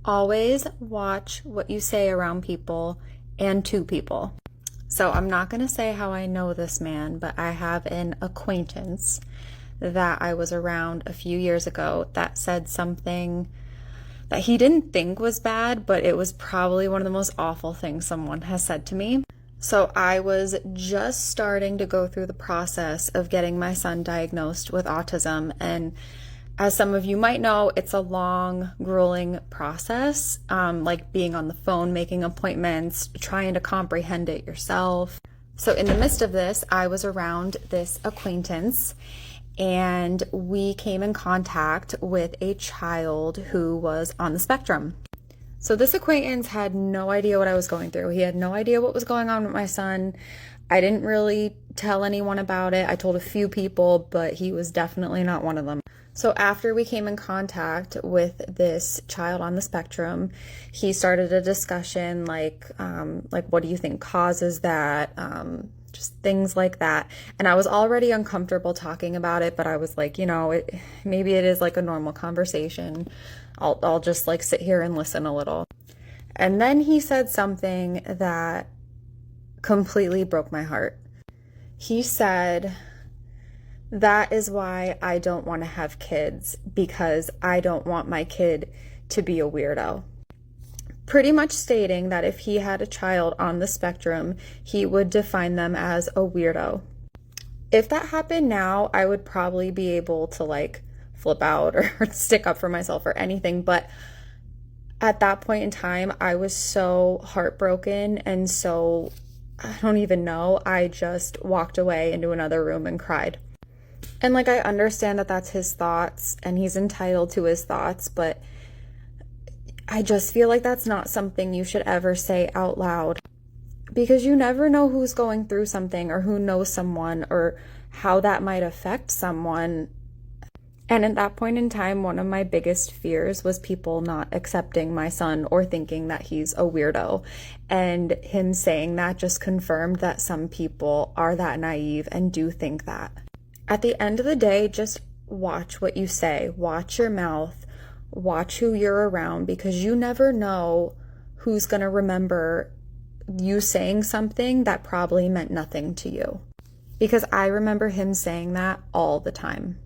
Always watch what you say around people and to people. So I'm not going to say how I know this man, but I have an acquaintance that I was around a few years ago that said something that he didn't think was bad, but it was probably one of the most awful things someone has said to me. So I was just starting to go through the process of getting my son diagnosed with autism, and as some of you might know, it's a long, grueling process, like being on the phone, making appointments, trying to comprehend it yourself. So in the midst of this, I was around this acquaintance and we came in contact with a child who was on the spectrum. So this acquaintance had no idea what I was going through. He had no idea what was going on with my son. I didn't really tell anyone about it. I told a few people, but he was definitely not one of them. So after we came in contact with this child on the spectrum, he started a discussion like what do you think causes that? Just things like that. And I was already uncomfortable talking about it, but I was like, maybe it is like a normal conversation. I'll just like sit here and listen a little. And then he said something that completely broke my heart. He said, "That is why I don't want to have kids, because I don't want my kid to be a weirdo." Pretty much stating that if he had a child on the spectrum, he would define them as a weirdo. If that happened now, I would probably be able to like flip out or stick up for myself or anything. But at that point in time, I was so heartbroken and so, I don't even know, I just walked away into another room and cried. And like, I understand that that's his thoughts and he's entitled to his thoughts, but I just feel like that's not something you should ever say out loud, because you never know who's going through something or who knows someone or how that might affect someone. And at that point in time, one of my biggest fears was people not accepting my son or thinking that he's a weirdo. And him saying that just confirmed that some people are that naive and do think that. At the end of the day, just watch what you say, watch your mouth, watch who you're around, because you never know who's going to remember you saying something that probably meant nothing to you. Because I remember him saying that all the time.